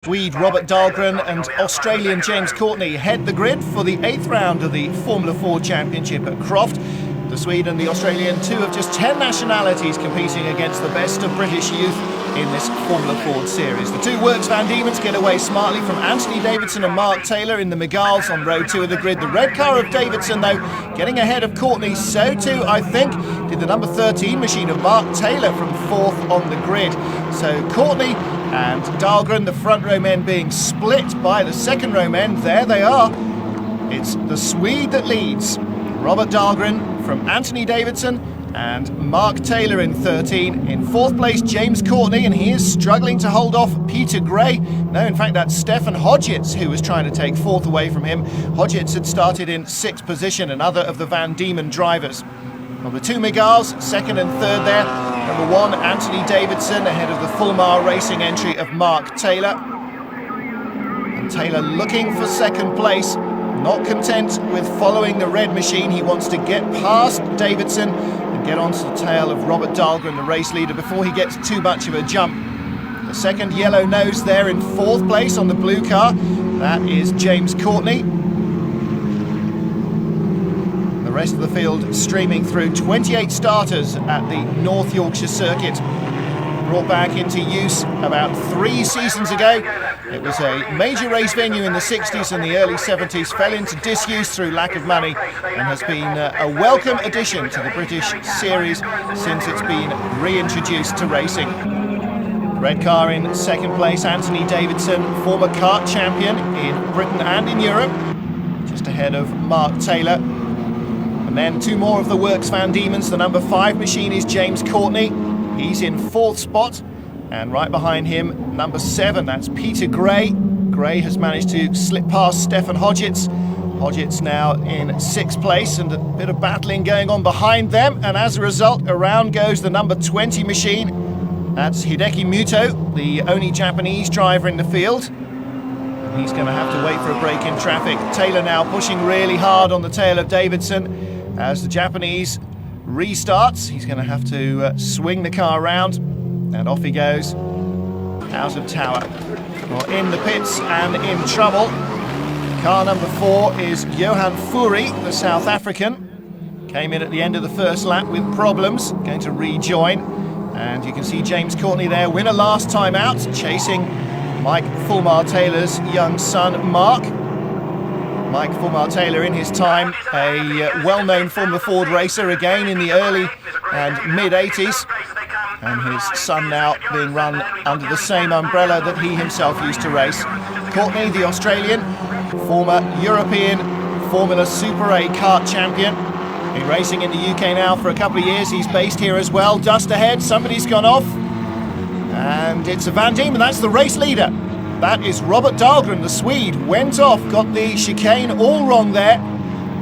Swede Robert Dahlgren and Australian James Courtney head the grid for the 8th round of the Formula 4 Championship at Croft. The Swede and the Australian, two of just 10 nationalities competing against the best of British youth in this Formula 4 series. The two Works Van Diemen's get away smartly from Anthony Davidson and Mark Taylor in the Megals on row 2 of the grid. The red car of Davidson, though, getting ahead of Courtney. So too, I think, did the number 13 machine of Mark Taylor from 4th on the grid. So Courtney and Dahlgren, the front row men, being split by the second row men. There they are. It's the Swede that leads. Robert Dahlgren from Anthony Davidson and Mark Taylor in 13. In 4th place, James Courtney, and he is struggling to hold off Peter Gray. No, in fact, that's Stefan Hodgetts who was trying to take 4th away from him. Hodgetts had started in 6th position, another of the Van Diemen drivers. Well, the two Megals, 2nd and 3rd there. Number 1, Anthony Davidson, ahead of the Fulmar Racing entry of Mark Taylor. And Taylor looking for 2nd place. Not content with following the red machine, he wants to get past Davidson and get onto the tail of Robert Dahlgren, the race leader, before he gets too much of a jump. The second yellow nose there in 4th place on the blue car, that is James Courtney. The rest of the field streaming through. 28 starters at the North Yorkshire circuit. Brought back into use about 3 seasons ago. It was a major race venue in the 60s and the early 70s, fell into disuse through lack of money, and has been a welcome addition to the British series since it's been reintroduced to racing. Red car in 2nd place, Anthony Davidson, former kart champion in Britain and in Europe, just ahead of Mark Taylor. And then 2 more of the Works Van Diemen's. The number 5 machine is James Courtney. He's in 4th spot, and right behind him, number 7, that's Peter Gray. Gray has managed to slip past Stefan Hodgetts. Hodgetts now in 6th place, and a bit of battling going on behind them, and as a result, around goes the number 20 machine. That's Hideki Muto, the only Japanese driver in the field. And he's going to have to wait for a break in traffic. Taylor now pushing really hard on the tail of Davidson as the Japanese restarts. He's going to have to swing the car around, and off he goes out of tower. Well, in the pits and in trouble. Car number 4 is Johan Furi, the South African. Came in at the end of the first lap with problems, going to rejoin. And you can see James Courtney there, winner last time out, chasing Mike Fulmar Taylor's young son, Mark. Mike Fulmar Taylor, in his time, a well-known Formula Ford racer, again in the early and mid-80s. And his son now being run under the same umbrella that he himself used to race. Courtney, the Australian, former European Formula Super A kart champion. Been racing in the UK now for a couple of years. He's based here as well. Dust ahead, somebody's gone off. And it's a Van Diemen, that's the race leader. That is Robert Dahlgren, the Swede, went off, got the chicane all wrong there,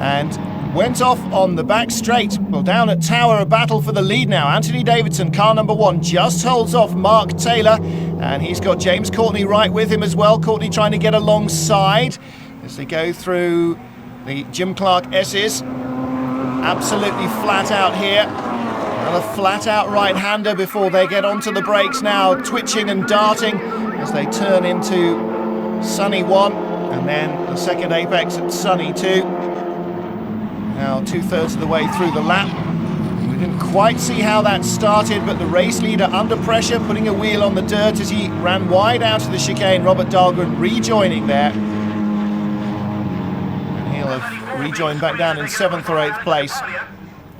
and went off on the back straight. Well, down at Tower, a battle for the lead now. Anthony Davidson, car number 1, just holds off Mark Taylor, and he's got James Courtney right with him as well. Courtney trying to get alongside as they go through the Jim Clark S's. Absolutely flat out here. Another flat out right-hander before they get onto the brakes now, twitching and darting as they turn into Sunny 1, and then the second apex at Sunny 2. Now 2/3 of the way through the lap. We didn't quite see how that started, but the race leader under pressure, putting a wheel on the dirt as he ran wide out of the chicane. Robert Dahlgren rejoining there. And he'll have rejoined back down in 7th or 8th place.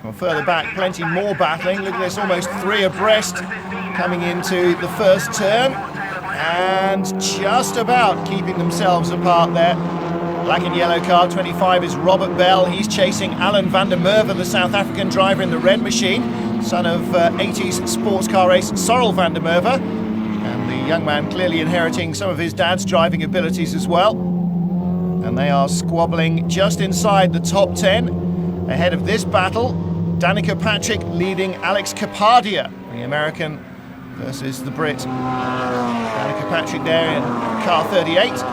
Well, further back, plenty more battling. Look at this, almost 3 abreast coming into the first turn. And just about keeping themselves apart there. Black and yellow car, 25, is Robert Bell. He's chasing Alan van der Merwe, the South African driver in the red machine, son of 80s sports car race Sorrel van der Merwe. And the young man clearly inheriting some of his dad's driving abilities as well. And they are squabbling just inside the top 10. Ahead of this battle, Danica Patrick leading Alex Kapadia, the American versus the Brit. Danica Patrick there in car 38.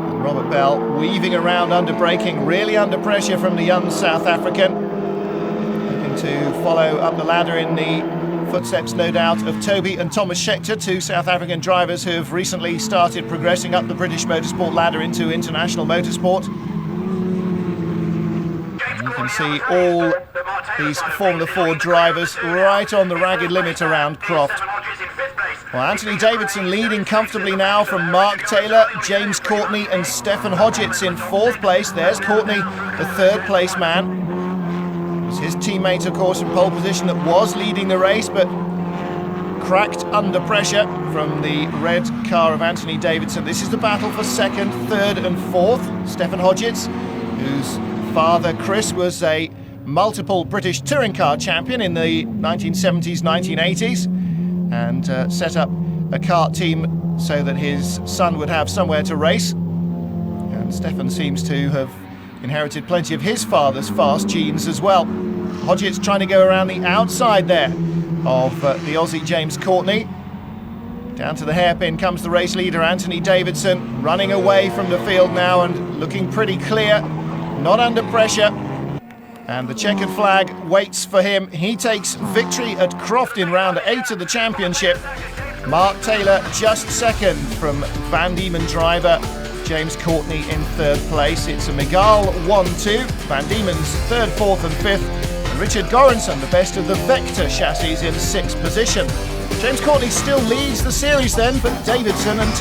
And Robert Bell weaving around under braking, really under pressure from the young South African. Looking to follow up the ladder in the footsteps, no doubt, of Toby and Thomas Scheckter, two South African drivers who have recently started progressing up the British motorsport ladder into international motorsport. And you can see all these Formula 4 drivers right on the ragged limit around Croft. Well, Anthony Davidson leading comfortably now from Mark Taylor, James Courtney and Stefan Hodgetts in 4th place. There's Courtney, the 3rd place man. It was his teammate, of course, in pole position that was leading the race, but cracked under pressure from the red car of Anthony Davidson. This is the battle for 2nd, 3rd and 4th. Stefan Hodgetts, whose father Chris was a multiple British touring car champion in the 1970s, 1980s, and set up a kart team so that his son would have somewhere to race. And Stefan seems to have inherited plenty of his father's fast genes as well. Hodgetts trying to go around the outside there of the Aussie James Courtney. Down to the hairpin comes the race leader Anthony Davidson, running away from the field now and looking pretty clear, not under pressure. And the checkered flag waits for him. He takes victory at Croft in round 8 of the championship. Mark Taylor just 2nd from Van Diemen driver James Courtney in 3rd place. It's a Miguel 1-2, Van Diemen's 3rd, 4th and 5th. And Richard Goranson, the best of the Vector chassis, in 6th position. James Courtney still leads the series then, but Davidson and Taylor